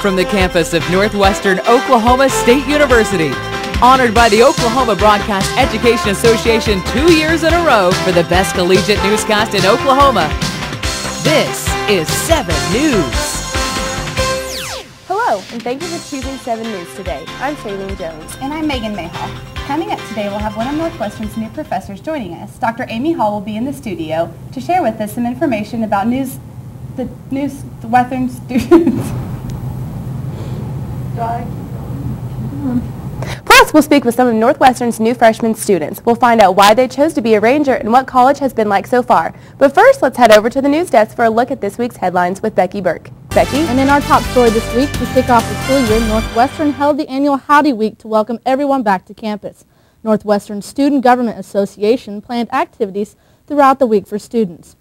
from the campus of Northwestern Oklahoma State University. Honored by the Oklahoma Broadcast Education Association 2 years in a row for the best collegiate newscast in Oklahoma. This is 7 News. Hello, and thank you for choosing 7 News today. I'm Shailene Jones. And I'm Megan Mayhall. Coming up today, we'll have one of Northwestern's new professors joining us. Dr. Amy Hall will be in the studio to share with us some information about the Northwestern students. Plus, we'll speak with some of Northwestern's new freshman students. We'll find out why they chose to be a Ranger and what college has been like so far. But first, let's head over to the news desk for a look at this week's headlines with Becky Burke. Becky? And in our top story this week, to kick off the school year, Northwestern held the annual Howdy Week to welcome everyone back to campus. Northwestern Student Government Association planned activities throughout the week for students.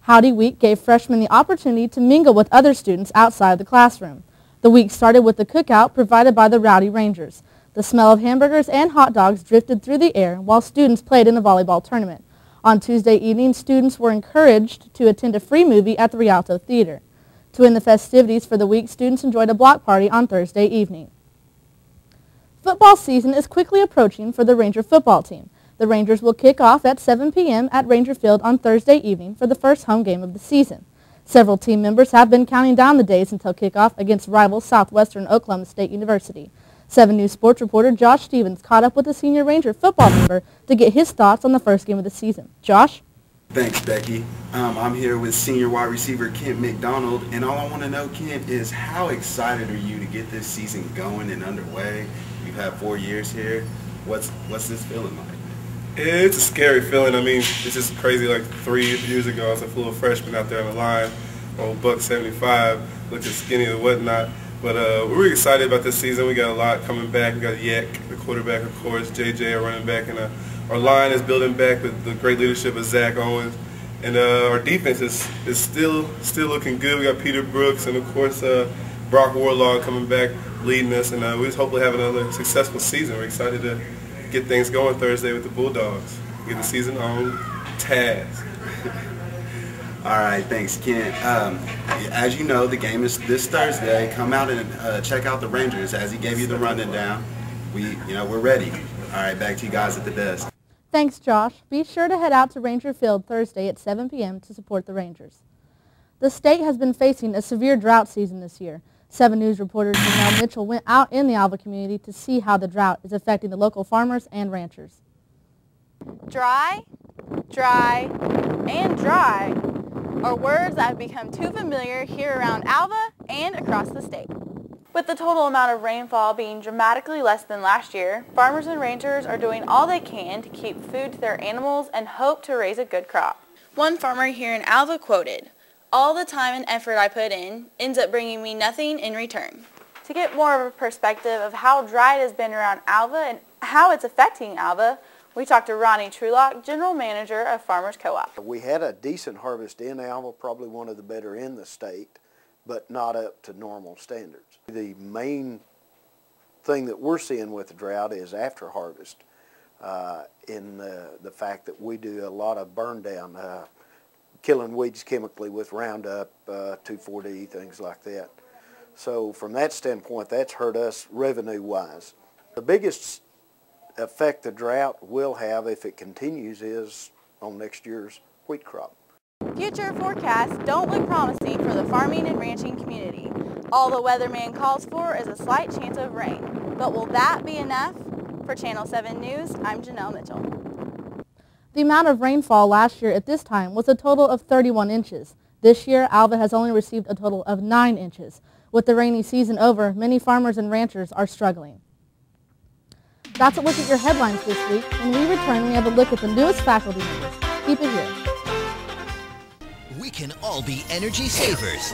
Howdy Week gave freshmen the opportunity to mingle with other students outside the classroom. The week started with the cookout provided by the Rowdy Rangers. The smell of hamburgers and hot dogs drifted through the air while students played in the volleyball tournament. On Tuesday evening, students were encouraged to attend a free movie at the Rialto Theater. To end the festivities for the week, students enjoyed a block party on Thursday evening. Football season is quickly approaching for the Ranger football team. The Rangers will kick off at 7 p.m. at Ranger Field on Thursday evening for the first home game of the season. Several team members have been counting down the days until kickoff against rival Southwestern Oklahoma State University. 7 News sports reporter Josh Stevens caught up with a senior Ranger football member to get his thoughts on the first game of the season. Josh? Thanks, Becky. I'm here with senior wide receiver Kent McDonald, and all I want to know, Kent, is how excited are you to get this season going and underway? You've had 4 years here. What's this feeling like? It's a scary feeling. I mean, it's just crazy. Like 3 years ago, I was a full freshman out there on the line, on $175, looking skinny and whatnot. But we're really excited about this season. We got a lot coming back. We got Yek, the quarterback, of course, JJ, our running back, and our line is building back with the great leadership of Zach Owens. And our defense is still looking good. We got Peter Brooks and, of course, Brock Warlaw coming back leading us. And we just hopefully have another successful season. We're excited to get things going Thursday with the Bulldogs. Get the season on task. All right, thanks, Kent. As you know, the game is this Thursday. Come out and check out the Rangers. As he gave you the rundown, we're ready. All right, back to you guys at the desk. Thanks, Josh. Be sure to head out to Ranger Field Thursday at 7 p.m. to support the Rangers. The state has been facing a severe drought season this year. 7 News reporter Janelle Mitchell went out in the Alva community to see how the drought is affecting the local farmers and ranchers. Dry, dry, and dry are words that have become too familiar here around Alva and across the state. With the total amount of rainfall being dramatically less than last year, farmers and ranchers are doing all they can to keep food to their animals and hope to raise a good crop. One farmer here in Alva quoted, "All the time and effort I put in ends up bringing me nothing in return." To get more of a perspective of how dry it has been around Alva and how it's affecting Alva, we talked to Ronnie Trulock, General Manager of Farmers Co-op. We had a decent harvest in Alva, probably one of the better in the state, but not up to normal standards. The main thing that we're seeing with the drought is after harvest, in the fact that we do a lot of burn down, killing weeds chemically with Roundup, 2,4-D, things like that. So from that standpoint, that's hurt us revenue-wise. The biggest effect the drought will have if it continues is on next year's wheat crop. Future forecasts don't look promising for the farming and ranching community. All the weatherman calls for is a slight chance of rain. But will that be enough? For Channel 7 News, I'm Janelle Mitchell. The amount of rainfall last year at this time was a total of 31 inches. This year, Alva has only received a total of 9 inches. With the rainy season over, many farmers and ranchers are struggling. That's a look at your headlines this week. When we return, we have a look at the newest faculty members. Keep it here. We can all be energy savers.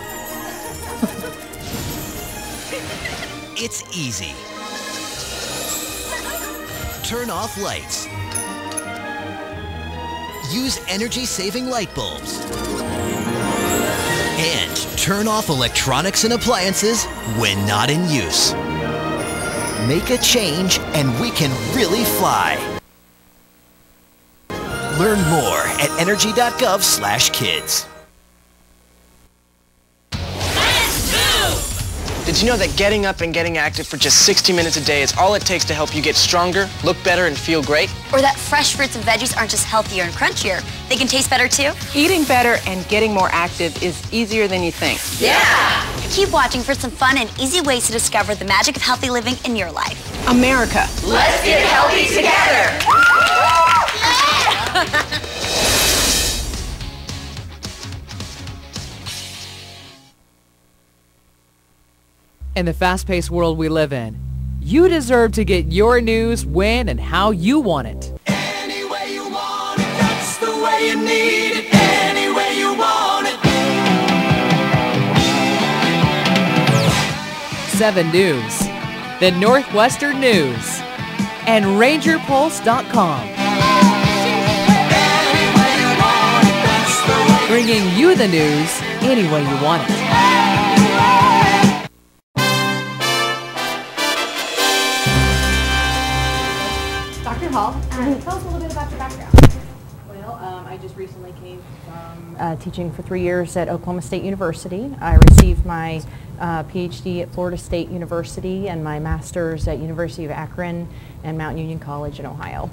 It's easy. Turn off lights. Use energy-saving light bulbs. And turn off electronics and appliances when not in use. Make a change and we can really fly. Learn more at energy.gov/kids. Did you know that getting up and getting active for just 60 minutes a day is all it takes to help you get stronger, look better, and feel great? Or that fresh fruits and veggies aren't just healthier and crunchier, they can taste better too? Eating better and getting more active is easier than you think. Yeah! Keep watching for some fun and easy ways to discover the magic of healthy living in your life. America. Let's get healthy together! In the fast-paced world we live in, you deserve to get your news when and how you want it. Any way you want it, that's the way you need it. Any way you want it. 7 News, the Northwestern News, and RangerPulse.com. Bringing you the news any way you want it. Dr. Hall, tell us a little bit about your background. Well, I just recently came from teaching for 3 years at Oklahoma State University. I received my PhD at Florida State University and my master's at University of Akron and Mount Union College in Ohio.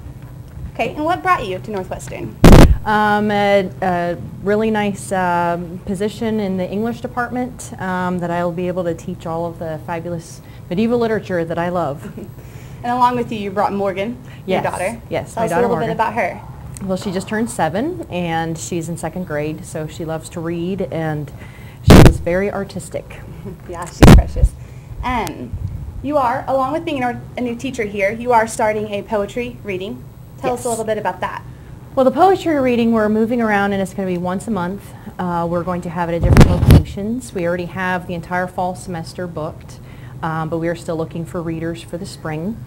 Okay, and what brought you to Northwestern? A really nice position in the English department that I will be able to teach all of the fabulous medieval literature that I love. And along with you, you brought Morgan, your daughter. Yes, Tell my us daughter a little Morgan. bit about her. Well, she just turned 7 and she's in 2nd grade, so she loves to read and she is very artistic. Yeah, she's precious. And you are, along with being a new teacher here, you are starting a poetry reading. Tell us a little bit about that. Well, the poetry reading, we're moving around and it's going to be once a month. We're going to have it at different locations. We already have the entire fall semester booked, but we are still looking for readers for the spring.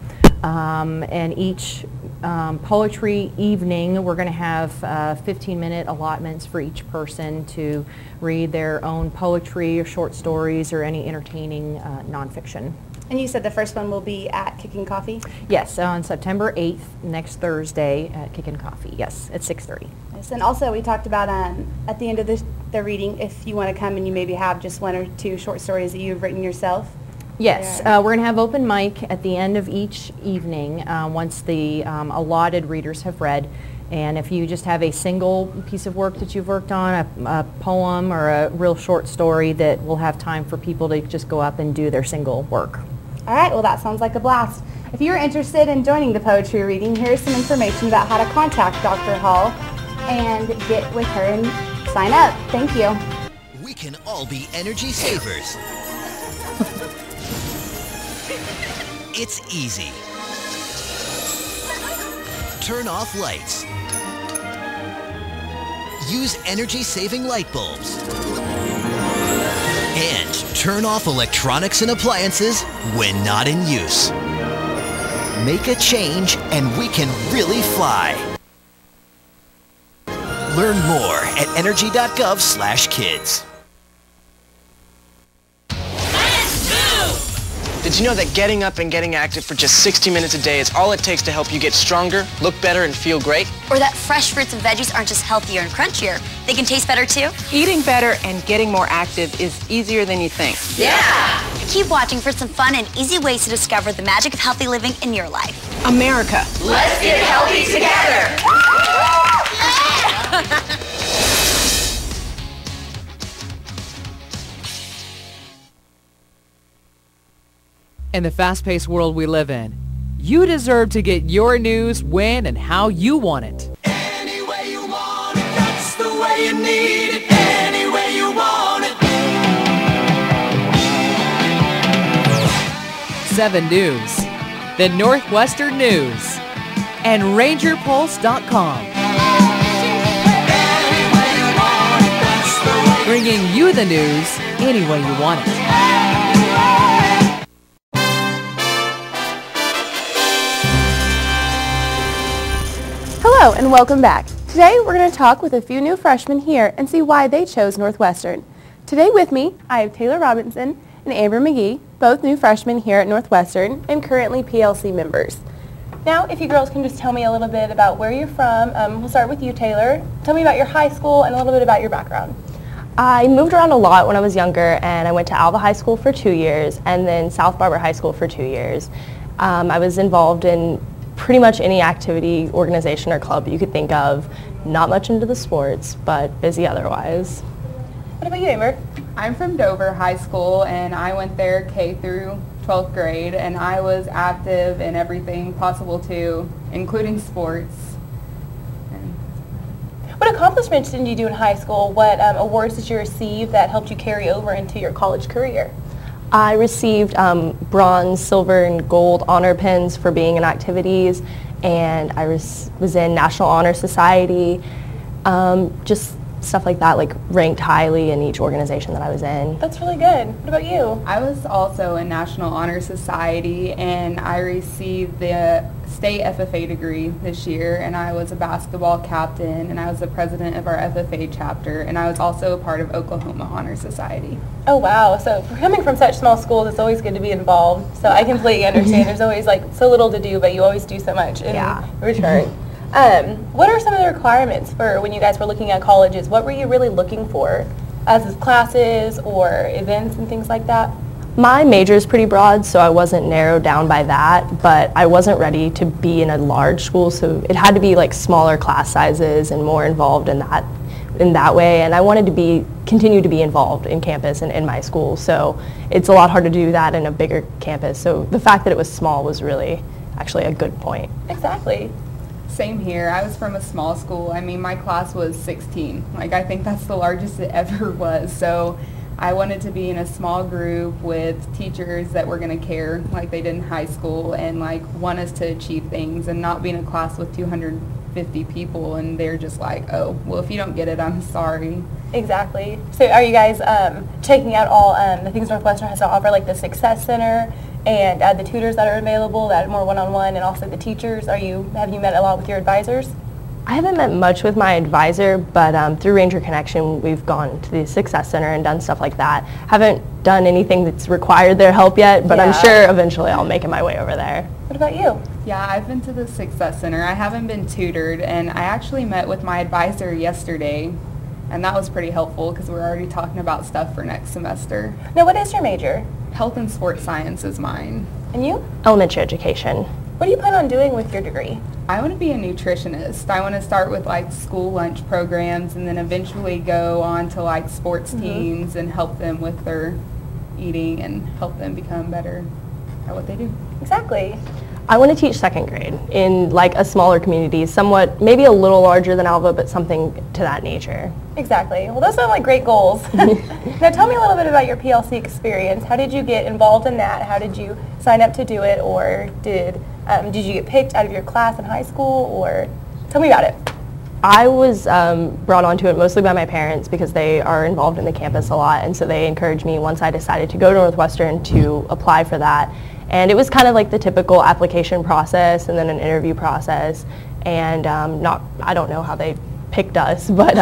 And each poetry evening, we're going to have 15-minute allotments for each person to read their own poetry or short stories or any entertaining nonfiction. And you said the first one will be at Kickin' Coffee? Yes, on September 8th, next Thursday at Kickin' Coffee. Yes, at 6:30. Yes, and also we talked about at the end of the reading, if you want to come and you maybe have just 1 or 2 short stories that you've written yourself. Yes, we're going to have open mic at the end of each evening once the allotted readers have read. And if you just have a single piece of work that you've worked on, a poem or a real short story, that we'll have time for people to just go up and do their single work. All right, well that sounds like a blast. If you're interested in joining the poetry reading, here's some information about how to contact Dr. Hall and get with her and sign up. Thank you. We can all be energy savers. It's easy. Turn off lights. Use energy-saving light bulbs. And turn off electronics and appliances when not in use. Make a change and we can really fly. Learn more at energy.gov/kids. Did you know that getting up and getting active for just 60 minutes a day is all it takes to help you get stronger, look better, and feel great? Or that fresh fruits and veggies aren't just healthier and crunchier, they can taste better too? Eating better and getting more active is easier than you think. Yeah! Keep watching for some fun and easy ways to discover the magic of healthy living in your life. America. Let's get healthy together! In the fast-paced world we live in, you deserve to get your news when and how you want it. Any way you want it, that's the way you need it. Any way you want it. 7 News, the Northwestern News, and RangerPulse.com. Bringing you the news any way you want it. Hello and welcome back. Today we're going to talk with a few new freshmen here and see why they chose Northwestern. Today with me I have Taylor Robinson and Amber McGee, both new freshmen here at Northwestern and currently PLC members. Now if you girls can just tell me a little bit about where you're from. We'll start with you, Taylor. Tell me about your high school and a little bit about your background. I moved around a lot when I was younger, and I went to Alva High School for 2 years and then South Barber High School for 2 years. I was involved in pretty much any activity, organization, or club you could think of. Not much into the sports, but busy otherwise. What about you, Amber? I'm from Dover High School, and I went there K through 12th grade, and I was active in everything possible too, including sports. What accomplishments did you do in high school? What awards did you receive that helped you carry over into your college career? I received bronze, silver, and gold honor pins for being in activities, and I was in National Honor Society, just stuff like that, like ranked highly in each organization that I was in. That's really good. What about you? I was also in National Honor Society, and I received the state FFA degree this year, and I was a basketball captain, and I was the president of our FFA chapter, and I was also a part of Oklahoma Honor Society. Oh wow, so coming from such small schools, it's always good to be involved, so I completely understand. There's always like so little to do, but you always do so much in return. What are some of the requirements for when you guys were looking at colleges? What were you really looking for as classes or events and things like that? My major is pretty broad, so I wasn't narrowed down by that, but I wasn't ready to be in a large school, so it had to be like smaller class sizes and more involved in that way, and I wanted to continue to be involved in campus and in my school, so it's a lot harder to do that in a bigger campus, so the fact that it was small was really actually a good point. Exactly. Same here. I was from a small school. I mean, my class was 16. Like, I think that's the largest it ever was, so I wanted to be in a small group with teachers that were going to care like they did in high school and like want us to achieve things, and not be in a class with 250 people and they're just like, oh, well, if you don't get it, I'm sorry. Exactly. So are you guys checking out all the things Northwestern has to offer, like the Success Center and the tutors that are available, that are more one-on-one, and also the teachers? Have you met a lot with your advisors? I haven't met much with my advisor, but through Ranger Connection, we've gone to the Success Center and done stuff like that. Haven't done anything that's required their help yet, but I'm sure eventually I'll make my way over there. What about you? Yeah, I've been to the Success Center. I haven't been tutored, and I actually met with my advisor yesterday, and that was pretty helpful because we're already talking about stuff for next semester. Now, what is your major? Health and Sports Science is mine. And you? Elementary education. What do you plan on doing with your degree? I want to be a nutritionist. I want to start with like school lunch programs and then eventually go on to like sports teams and help them with their eating and help them become better at what they do. Exactly. I want to teach second grade in like a smaller community, somewhat, maybe a little larger than Alva, but something to that nature. Exactly. Well, those sound like great goals. Now tell me a little bit about your PLC experience. How did you get involved in that? How did you sign up to do it, or did you get picked out of your class in high school, or tell me about it. I was brought onto it mostly by my parents because they are involved in the campus a lot, and so they encouraged me once I decided to go to Northwestern to apply for that. And it was kind of like the typical application process and then an interview process, and I don't know how they picked us, but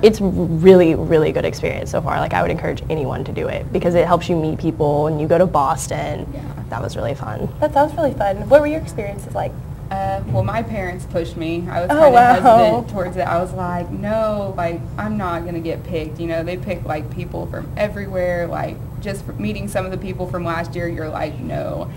it's really, really good experience so far. Like, I would encourage anyone to do it because it helps you meet people, and you go to Boston. Yeah. That was really fun. That sounds really fun. What were your experiences like? Well, my parents pushed me. I was kind of hesitant towards it. I was like, no, like, I'm not going to get picked. You know, they pick like people from everywhere. Like, just for meeting some of the people from last year, you're like, no.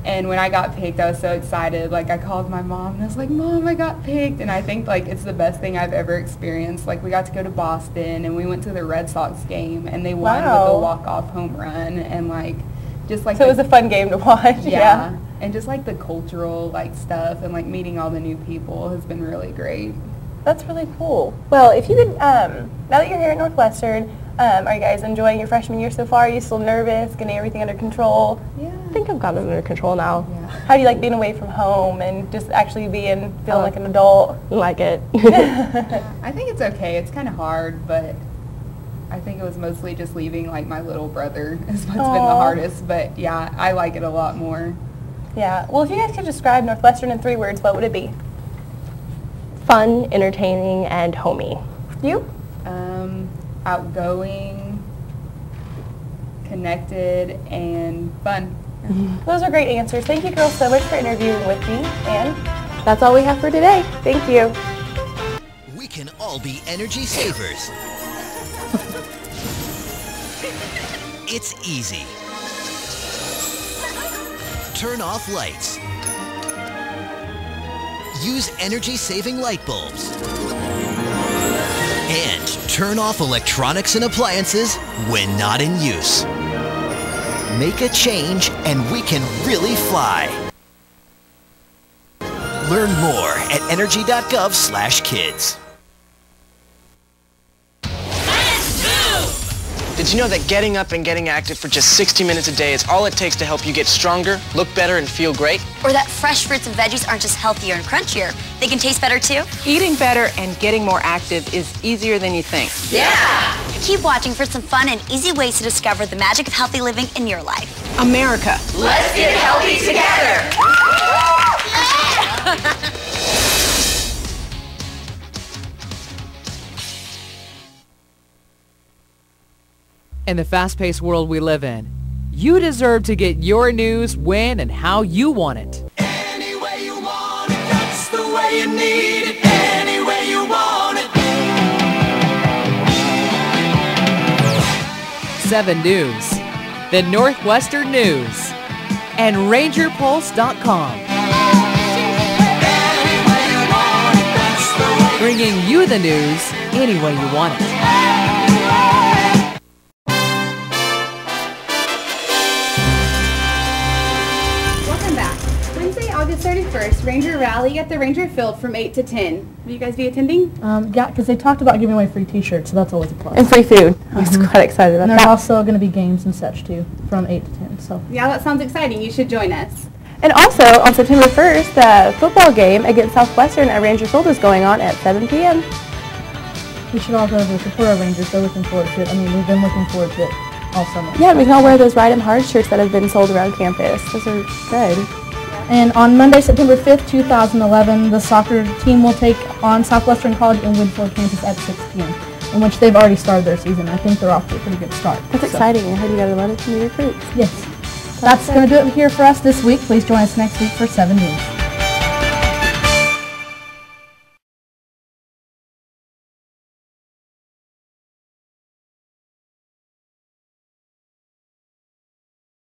And when I got picked, I was so excited. Like, I called my mom and I was like, Mom, I got picked. And I think like it's the best thing I've ever experienced. Like, we got to go to Boston and we went to the Red Sox game and they won with a walk-off home run, and like just like so it was a fun game to watch. Yeah. And just like the cultural like stuff and like meeting all the new people has been really great. That's really cool. Well, if you could, now that you're here at Northwestern, are you guys enjoying your freshman year so far? Are you still nervous, getting everything under control? Yeah. I think I've got it under control now. Yeah. How do you like being away from home and just actually feeling like an adult? Like it. I think it's okay. It's kind of hard, but I think it was mostly just leaving like my little brother is what's been the hardest. But yeah, I like it a lot more. Yeah. Well, if you guys could describe Northwestern in 3 words, what would it be? Fun, entertaining, and homey. You? Outgoing, connected, and fun. Those are great answers. Thank you girls so much for interviewing with me. And that's all we have for today. Thank you. We can all be energy savers. it's easy. Turn off lights. Use energy-saving light bulbs. And turn off electronics and appliances when not in use. Make a change and we can really fly. Learn more at energy.gov/kids. Did you know that getting up and getting active for just 60 minutes a day is all it takes to help you get stronger, look better, and feel great? Or that fresh fruits and veggies aren't just healthier and crunchier, they can taste better too? Eating better and getting more active is easier than you think. Yeah! Keep watching for some fun and easy ways to discover the magic of healthy living in your life. America. Let's get healthy together! In the fast-paced world we live in, you deserve to get your news when and how you want it. Any way you want it, that's the way you need it. Any way you want it. 7 News, the Northwestern News, and RangerPulse.com. Bringing you the news any way you want it. August 31st, Ranger Rally at the Ranger Field from 8 to 10. Will you guys be attending? Yeah, because they talked about giving away free t-shirts, so that's always a plus. And free food. I was quite excited about that. And there's also going to be games and such, too, from 8 to 10. So yeah, that sounds exciting. You should join us. And also, on September 1st, the football game against Southwestern at Ranger Field is going on at 7 p.m. We should all go to support our Rangers. They're looking forward to it. I mean, we've been looking forward to it all summer. Yeah, we can all wear those Ride 'em Hard shirts that have been sold around campus. Those are good. And on Monday, September 5th, 2011, the soccer team will take on Southwestern College in Woodfield campus at 6 p.m., in which they've already started their season. I think they're off to a pretty good start. That's exciting. I heard you got a lot of new recruits. Yes. That's going to do it here for us this week. Please join us next week for 7 News.